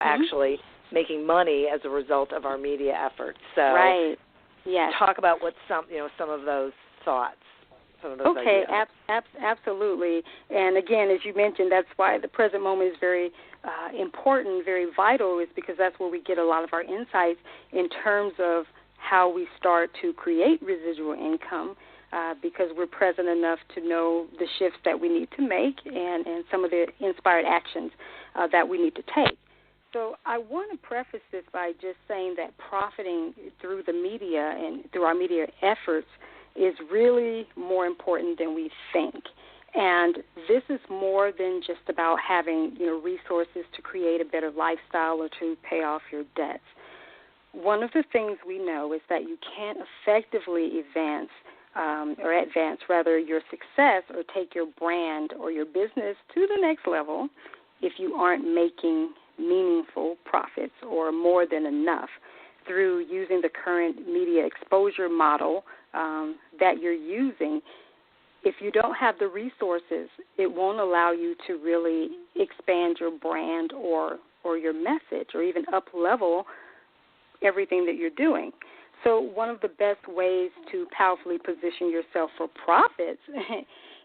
actually making money as a result of our media efforts. So, right. Yes. Talk about what some of those thoughts, some of those okay, ideas. Absolutely. And again, as you mentioned, that's why the present moment is very important, very vital, is because that's where we get a lot of our insights in terms of how we start to create residual income, because we're present enough to know the shifts that we need to make and some of the inspired actions that we need to take. So I want to preface this by just saying that profiting through the media and through our media efforts is really more important than we think. And this is more than just about having, resources to create a better lifestyle or to pay off your debts. One of the things we know is that you can't effectively advance your success or take your brand or your business to the next level if you aren't making meaningful profits or more than enough through using the current media exposure model that you're using. If you don't have the resources, it won't allow you to really expand your brand or your message or even up-level everything that you're doing. So one of the best ways to powerfully position yourself for profits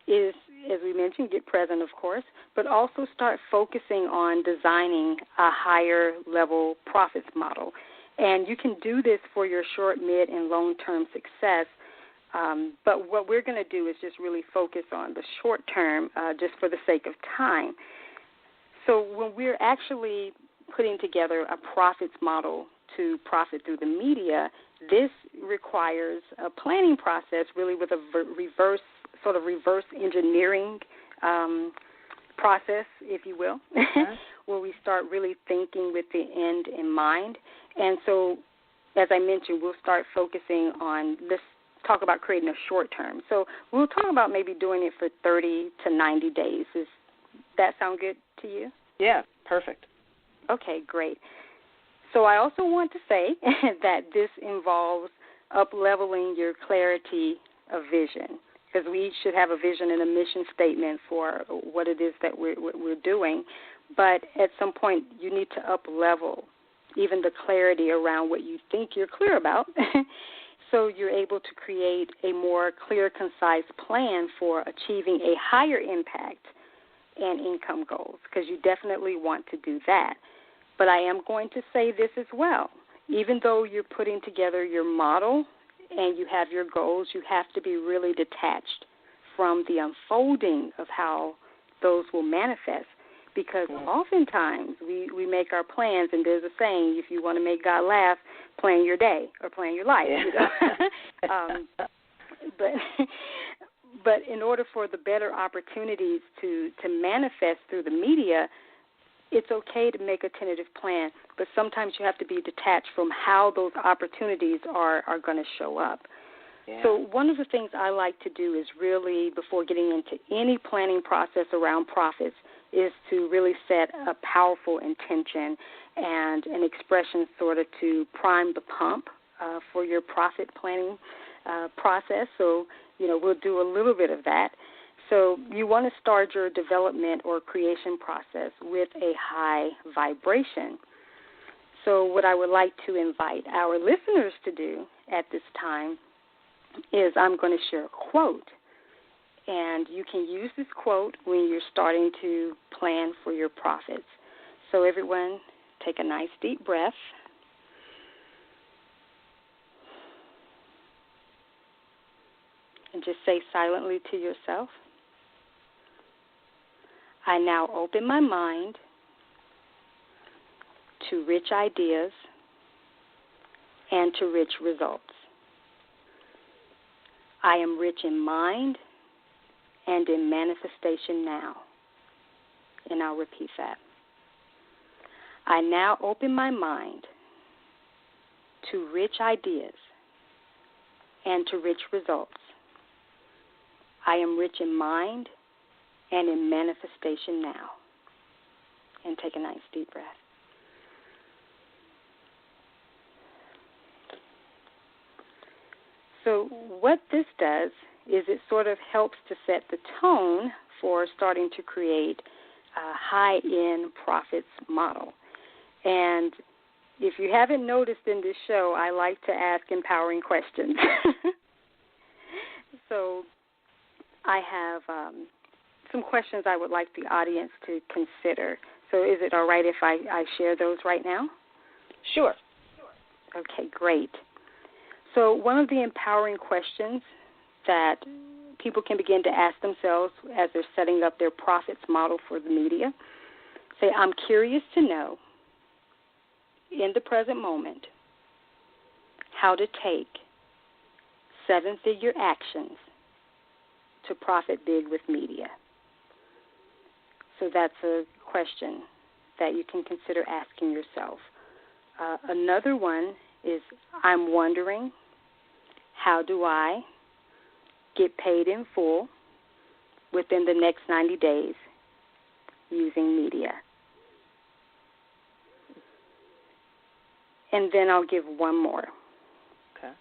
is, as we mentioned, get present, of course, but also start focusing on designing a higher-level profits model. And you can do this for your short, mid, and long-term success, but what we're going to do is just really focus on the short term just for the sake of time. So when we're actually putting together a profits model to profit through the media, this requires a planning process really with a reverse engineering process, if you will, where we start really thinking with the end in mind. And so, as I mentioned, we'll start focusing on this, talk about creating a short term. So we'll talk about maybe doing it for 30 to 90 days. Does that sound good to you? Yeah, perfect. Okay, great. So I also want to say that this involves up-leveling your clarity of vision, because we should have a vision and a mission statement for what it is that we're doing. But at some point, you need to up-level even the clarity around what you think you're clear about, so you're able to create a more clear, concise plan for achieving a higher impact and income goals, because you definitely want to do that. But I am going to say this as well. Even though you're putting together your model and you have your goals, you have to be really detached from the unfolding of how those will manifest, because oftentimes we make our plans, and there's a saying, if you want to make God laugh, plan your day or plan your life. But in order for the better opportunities to manifest through the media, it's okay to make a tentative plan, but sometimes you have to be detached from how those opportunities are going to show up. Yeah. So one of the things I like to do is really, before getting into any planning process around profits, is to really set a powerful intention and an expression sort of to prime the pump for your profit planning process. So, we'll do a little bit of that. So you want to start your development or creation process with a high vibration. So what I would like to invite our listeners to do at this time is I'm going to share a quote. And you can use this quote when you're starting to plan for your profits. So everyone, take a nice deep breath. And just say silently to yourself, I now open my mind to rich ideas and to rich results. I am rich in mind and in manifestation now. And I'll repeat that. I now open my mind to rich ideas and to rich results. I am rich in mind and in manifestation now. And take a nice deep breath. So what this does is it sort of helps to set the tone for starting to create a high-end profits model. And if you haven't noticed in this show, I like to ask empowering questions. So I have some questions I would like the audience to consider. So is it all right if I share those right now? Sure. Okay, great. So one of the empowering questions that people can begin to ask themselves as they're setting up their profits model for the media, say, I'm curious to know, in the present moment, how to take 7-figure actions to profit big with media. So that's a question that you can consider asking yourself. Another one is, I'm wondering, how do I get paid in full within the next 90 days using media? And then I'll give one more. Okay.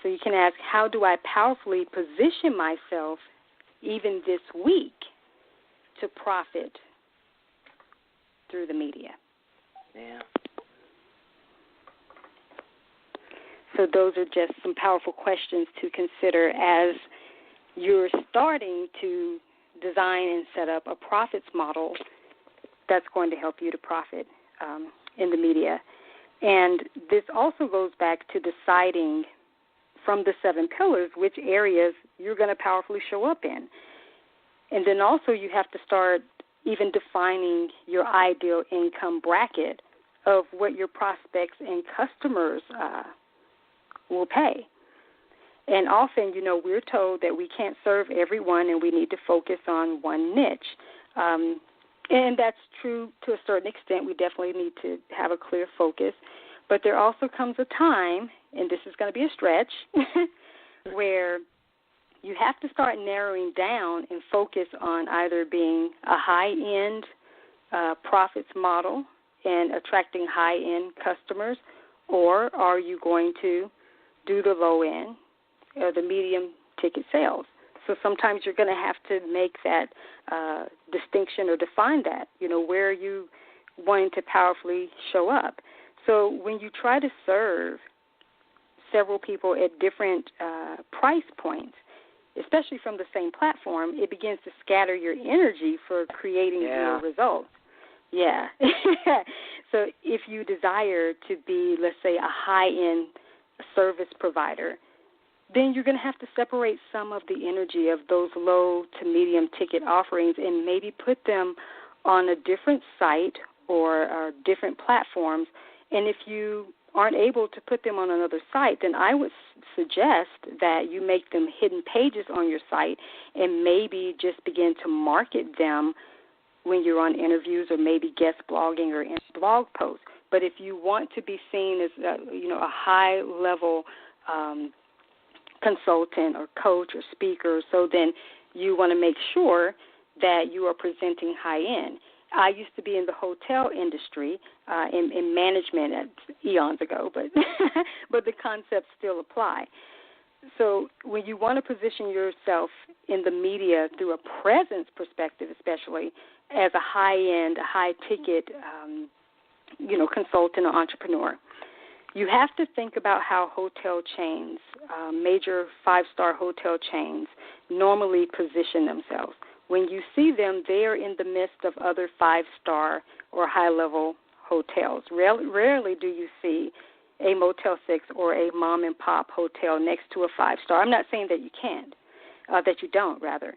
So you can ask, how do I powerfully position myself even this week to profit through the media? Yeah. So those are just some powerful questions to consider as you're starting to design and set up a profits model that's going to help you to profit in the media. And this also goes back to deciding from the 7 pillars which areas you're going to powerfully show up in. And then also you have to start even defining your ideal income bracket of what your prospects and customers will pay. And often, we're told that we can't serve everyone and we need to focus on one niche. And that's true to a certain extent. We definitely need to have a clear focus. But there also comes a time, and this is going to be a stretch, where you have to start narrowing down and focus on either being a high-end profits model and attracting high-end customers, or are you going to do the low-end or the medium ticket sales? So sometimes you're going to have to make that distinction or define that, where are you wanting to powerfully show up. So when you try to serve several people at different price points, especially from the same platform, it begins to scatter your energy for creating your results. Yeah. So if you desire to be, let's say, a high-end service provider, then you're going to have to separate some of the energy of those low to medium ticket offerings and maybe put them on a different site or different platforms. And if you aren't able to put them on another site, then I would suggest that you make them hidden pages on your site and maybe just begin to market them when you're on interviews or maybe guest blogging or in blog posts. But if you want to be seen as a high-level consultant or coach or speaker, so then you want to make sure that you are presenting high-end. I used to be in the hotel industry in management eons ago, but but the concepts still apply. So when you want to position yourself in the media through a presence perspective, especially as a high-end, high-ticket, consultant or entrepreneur, you have to think about how hotel chains, major 5-star hotel chains, normally position themselves. When you see them, they are in the midst of other 5-star or high-level hotels. Rarely do you see a Motel 6 or a mom-and-pop hotel next to a 5-star. I'm not saying that you can't, that you don't, rather,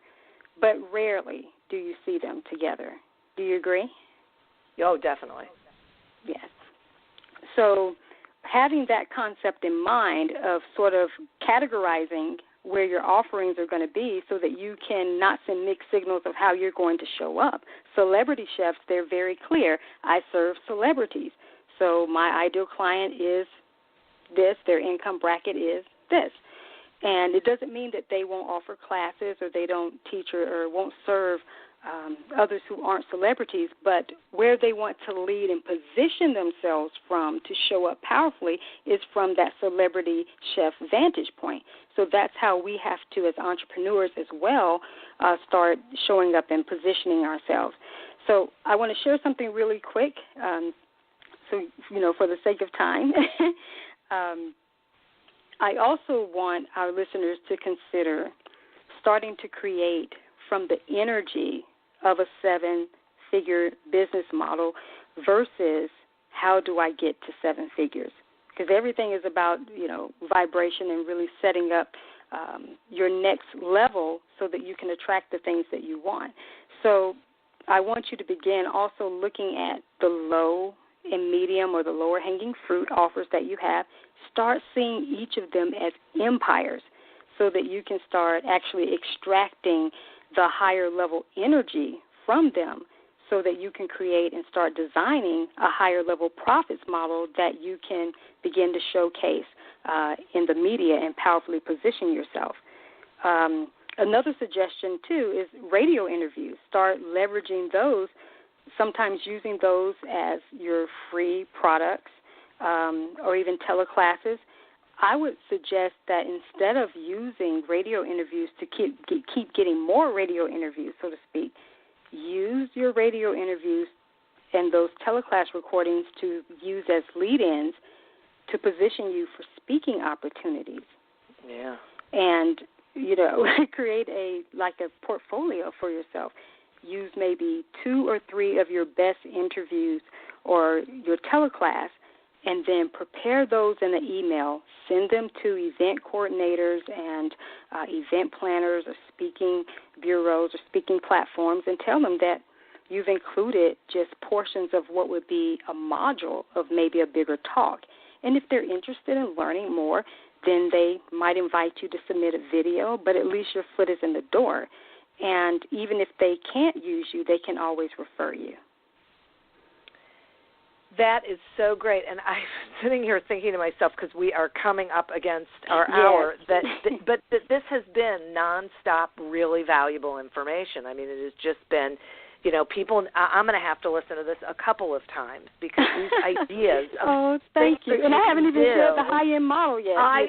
but rarely do you see them together. Do you agree? Oh, definitely. Yes. So having that concept in mind of sort of categorizing where your offerings are going to be so that you can not send mixed signals of how you're going to show up. Celebrity chefs, they're very clear. I serve celebrities. So my ideal client is this. Their income bracket is this. And it doesn't mean that they won't offer classes or they don't teach or won't serve others who aren't celebrities, but where they want to lead and position themselves from to show up powerfully is from that celebrity chef vantage point. So that's how we have to, as entrepreneurs as well, start showing up and positioning ourselves. So I want to share something really quick. so, for the sake of time, I also want our listeners to consider starting to create from the energy of a 7-figure business model versus how do I get to 7 figures? Because everything is about, vibration and really setting up your next level so that you can attract the things that you want. So I want you to begin also looking at the low and medium or the lower hanging fruit offers that you have. Start seeing each of them as empires so that you can start actually extracting the higher level energy from them so that you can create and start designing a higher level profits model that you can begin to showcase in the media and powerfully position yourself. Another suggestion, too, is radio interviews. Start leveraging those, sometimes using those as your free products or even teleclasses. I would suggest that instead of using radio interviews to keep getting more radio interviews, so to speak, use your radio interviews and those teleclass recordings to use as lead-ins to position you for speaking opportunities. Yeah. And, create a portfolio for yourself. Use maybe 2 or 3 of your best interviews or your teleclass, and then prepare those in an email. Send them to event coordinators and event planners or speaking bureaus or speaking platforms, and tell them that you've included just portions of what would be a module of maybe a bigger talk. And if they're interested in learning more, then they might invite you to submit a video, but at least your foot is in the door. And even if they can't use you, they can always refer you. That is so great. And I'm sitting here thinking to myself, because we are coming up against our hour, that this has been nonstop really valuable information. I mean, it has just been, people, I'm going to have to listen to this a couple of times because these ideas of thank you. And I haven't even shared the high-end model yet. I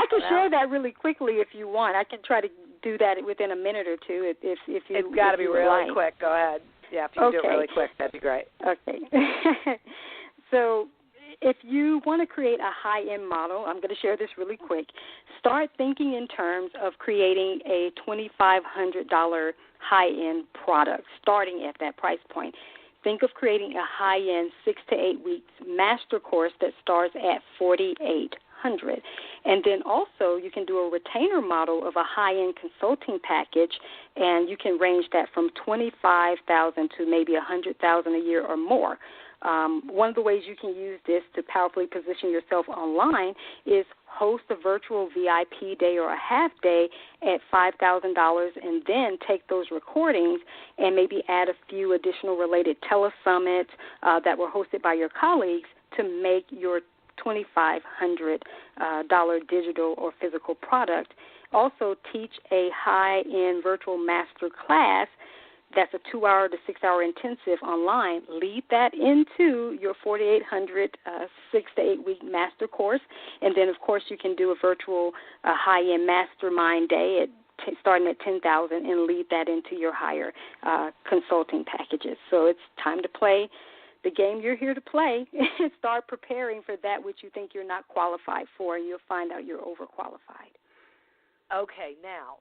can share that really quickly if you want. I can try to do that within a minute or two if you It's got to be really quick. Go ahead. Yeah, if you can do it really quick, that'd be great. Okay. So if you want to create a high-end model, I'm going to share this really quick. Start thinking in terms of creating a $2,500 high-end product, starting at that price point. Think of creating a high-end 6 to 8 weeks master course that starts at $4,800. And then also you can do a retainer model of a high-end consulting package, and you can range that from $25,000 to maybe $100,000 a year or more. One of the ways you can use this to powerfully position yourself online is host a virtual VIP day or a half day at $5,000, and then take those recordings and maybe add a few additional related telesummits that were hosted by your colleagues to make your $2,500 digital or physical product. Also teach a high-end virtual master class that's a 2-hour to 6-hour intensive online. Lead that into your $4,800 6 to 8 week master course, and then of course you can do a virtual high-end mastermind day starting at $10,000 and lead that into your higher consulting packages. So it's time to play the game you're here to play. Start preparing for that which you think you're not qualified for, and you'll find out you're overqualified. Okay, now,